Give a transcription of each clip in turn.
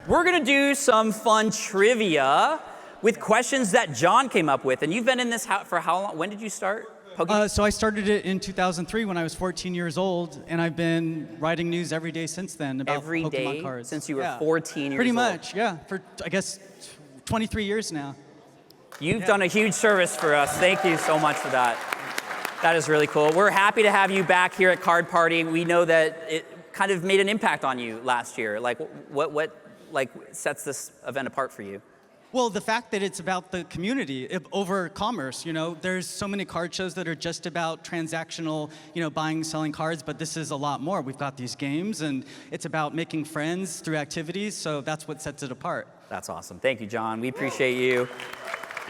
we're going to do some fun trivia with questions that John came up with. And you've been in this for how long? When did you start Pokemon? So I started it in 2003 when I was 14 years old, and I've been writing news every day since then about Every Pokemon day cards. since you were 14 years old? Pretty much, yeah. For, I guess, 23 years now. You've done a huge service for us. Thank you so much for that. That is really cool. We're happy to have you back here at Card Party. We know that it kind of made an impact on you last year. Like, what sets this event apart for you? Well, the fact that it's about the community over commerce, you know, there's so many card shows that are just about transactional, you know, buying, selling cards, but this is a lot more. We've got these games, and it's about making friends through activities, so that's what sets it apart. That's awesome. Thank you, John. We appreciate you.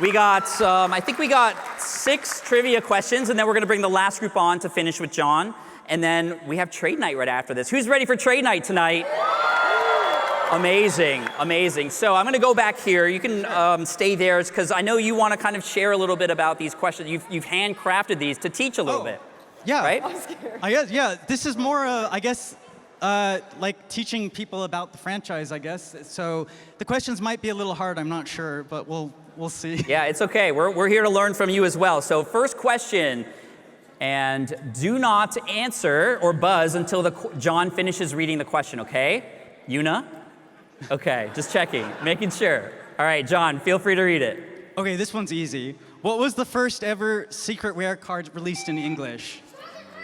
We got, I think we got 6 trivia questions, and then we're going to bring the last group on to finish with John, and then we have trade night right after this. Who's ready for trade night tonight? Amazing, amazing. So I'm going to go back here. You can stay there because I know you want to kind of share a little bit about these questions. You've handcrafted these to teach a little bit. Yeah. Right? I guess, yeah. This is more, I guess, like teaching people about the franchise, I guess. So the questions might be a little hard. I'm not sure, but we'll see. Yeah, it's okay. We're here to learn from you as well. So first question, and do not answer or buzz until John finishes reading the question, okay? Yuna? Okay, just checking, making sure. All right, John, feel free to read it. Okay, this one's easy. What was the first ever secret rare card released in English?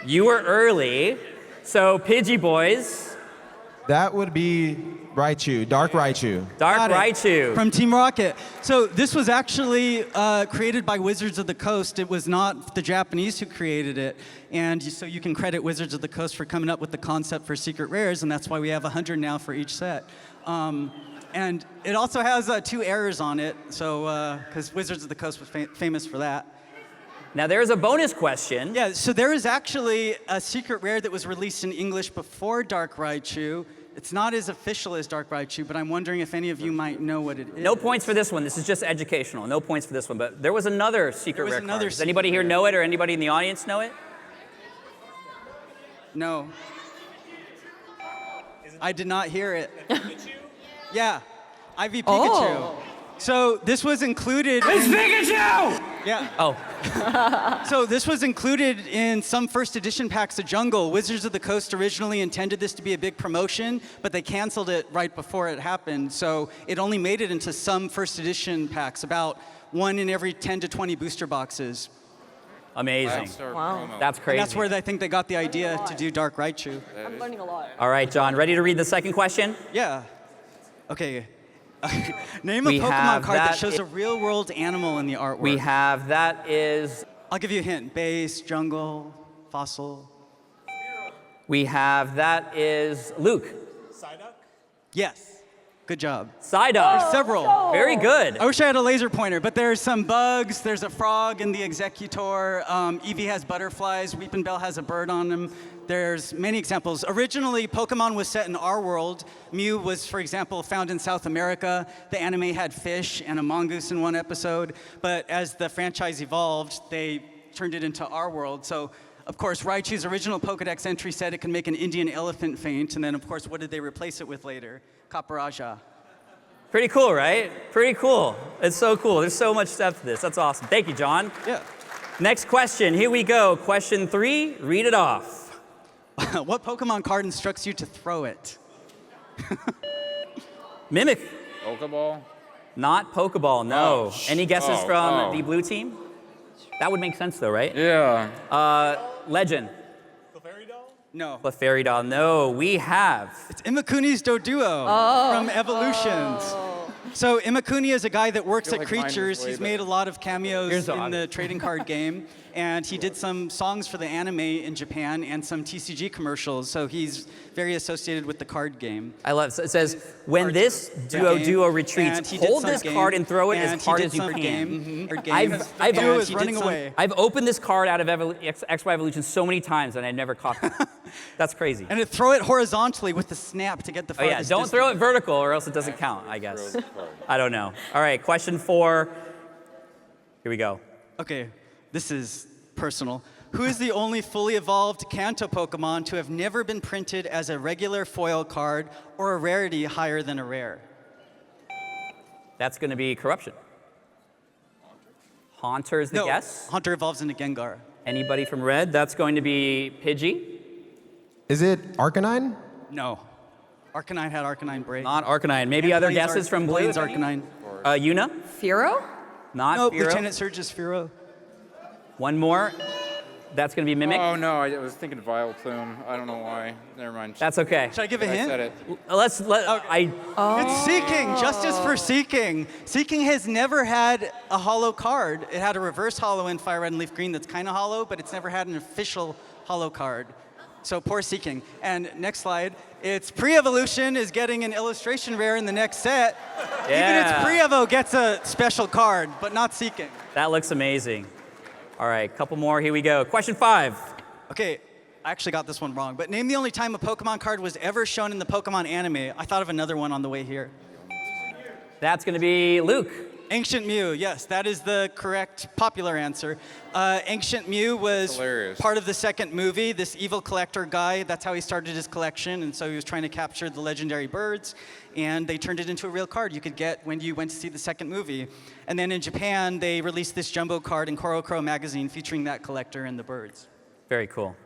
You were early. So, Pidgey boys. That would be Raichu, Dark Raichu. Dark Raichu. From Team Rocket. So this was actually created by Wizards of the Coast. It was not the Japanese who created it. And so you can credit Wizards of the Coast for coming up with the concept for secret rares, and that's why we have 100 now for each set. And it also has 2 errors on it, so because Wizards of the Coast was famous for that. Now there's a bonus question. Yeah, so there is actually a secret rare that was released in English before Dark Raichu. It's not as official as Dark Raichu, but I'm wondering if any of you might know what it is. No points for this one. This is just educational. No points for this one. But there was another secret rare card. Does anybody here know it, or anybody in the audience know it? No. I did not hear it. Yeah, Ivy Pikachu. Oh. So this was included. It's Pikachu! Yeah. Oh. So this was included in some first edition packs of Jungle. Wizards of the Coast originally intended this to be a big promotion, but they canceled it right before it happened. So it only made it into some first edition packs, about 1 in every 10 to 20 booster boxes. Amazing. Wow. That's crazy. And that's where I think they got the idea to do Dark Raichu. I'm learning a lot. All right, John, ready to read the second question? Yeah. Okay. Name a We Pokemon have card that that shows a real-world animal in the artwork. We have, that is... I'll give you a hint. Base, jungle, fossil. We have, that is Luke. Yes. Good job. Psyduck. There's several. Very good. I wish I had a laser pointer, but there's some bugs. There's a frog in the Executor. Eevee has butterflies. Weepinbell has a bird on him. There's many examples. Originally, Pokemon was set in our world. Mew was, for example, found in South America. The anime had fish and a mongoose in one episode. But as the franchise evolved, they turned it into our world. So, of course, Raichu's original Pokedex entry said it can make an Indian elephant faint. And then, of course, what did they replace it with later? Kaparaja. Pretty cool, right? Pretty cool. It's so cool. There's so much depth to this. That's awesome. Thank you, John. Yeah. Next question. Here we go. Question 3. Read it off. What Pokemon card instructs you to throw it? Mimic. Pokeball? Not Pokeball, no. Oh, Any guesses from the blue team? That would make sense, though, right? Yeah. Legend. No. Clefairy no. We have... It's Imakuni's Doduo from Evolutions. So Imakuni is a guy that works at like mine Creatures. was way He's better. made a lot of cameos in on. the trading card game. And he did some songs for the anime in Japan and some TCG commercials. So he's very associated with the card game. I love it. It says, when this game, duo and retreats, he did hold some this game, card and throw it and as he hard did as you some can. game, or game. I've Duo and is he did running some- away. I've opened this card out of XY Evolution so many times, and I never caught it. That's crazy. And throw it horizontally with the snap to get the Oh yeah, farthest don't throw it distance. vertical or else it doesn't count, I guess. I don't know. All right, question 4. Here we go. Okay, this is personal. Who is the only fully evolved Kanto Pokemon to have never been printed as a regular foil card or a rarity higher than a rare? That's going to be corruption. Haunter is the No, guess. Haunter evolves into Gengar. Anybody from red? That's going to be Pidgey. Is it Arcanine? No. Arcanine had Arcanine Break. Not Arcanine. Maybe other guesses from blue? Blaine's Arcanine. Yuna? Firo? Not No, Firo. Lieutenant Surge's Firo. One more. That's going to be Mimic. Oh no, I was thinking Vileplume. I don't know why. Never mind. That's okay. Should I give a I hint? said it. It's Seeking, Justice for Seeking. Seeking has never had a hollow card. It had a reverse hollow in Fire Red and Leaf Green that's kind of hollow, but it's never had an official hollow card. So poor Seeking. And next slide, its pre-evolution is getting an illustration rare in the next set. Yeah. Even its pre-evo gets a special card, but not Seeking. That looks amazing. All right, couple more. Here we go. Question 5. Okay, I actually got this one wrong, but name the only time a Pokemon card was ever shown in the Pokemon anime. I thought of another one on the way here. That's going to be Luke. Ancient Mew, yes, that is the correct popular answer. Ancient Mew was Hilarious. part of the second movie. This evil collector guy, that's how he started his collection, and so he was trying to capture the legendary birds, and they turned it into a real card you could get when you went to see the second movie. And then in Japan, they released this jumbo card in Korokoro magazine featuring that collector and the birds. Very cool.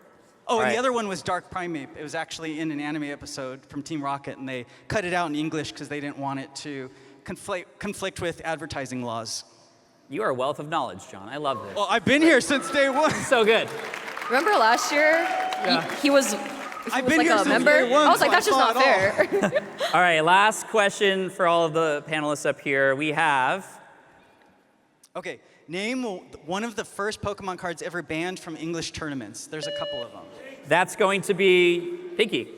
Oh, and Right. the other one was Dark Primeape. It was actually in an anime episode from Team Rocket, and they cut it out in English because they didn't want it to conflict with advertising laws. You are a wealth of knowledge, John. I love this. Well, I've been here since day one. So good. Remember last year? He was, I've was been like here a since member. day one, I was like, so that's I just saw not it fair. All right, last question for all of the panelists up here. We have Okay, name one of the first Pokemon cards ever banned from English tournaments. There's a couple of them. that's going to be Pinky.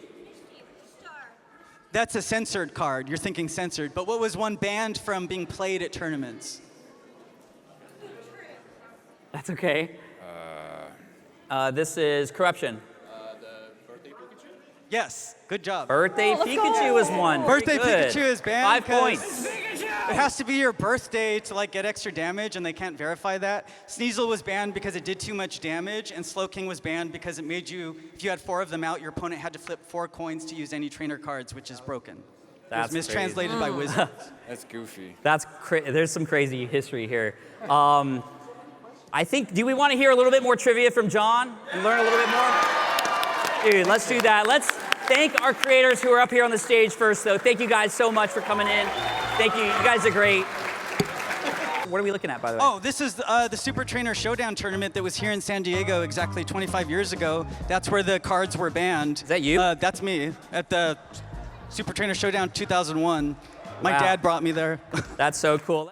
That's a censored card. You're thinking censored. But what was one banned from being played at tournaments? That's okay. This is corruption. Yes, good job. Birthday let's Pikachu go. is one. Birthday Very good. Pikachu is banned 5 points. It has to be your birthday to like get extra damage, and they can't verify that. Sneasel was banned because it did too much damage, and Slowking was banned because it made you, if you had 4 of them out, your opponent had to flip 4 coins to use any trainer cards, which is broken. That's it was mistranslated by Wizards. That's goofy. There's some crazy history here. I think, do we want to hear a little bit more trivia from John and learn a little bit more? Dude, let's do that. Let's thank our creators who are up here on the stage first, though. Thank you guys so much for coming in. Thank you. You guys are great. What are we looking at, by the way? Oh, this is the Super Trainer Showdown tournament that was here in San Diego exactly 25 years ago. That's where the cards were banned. Is that you? That's me at the Super Trainer Showdown 2001. My Wow. dad brought me there. That's so cool.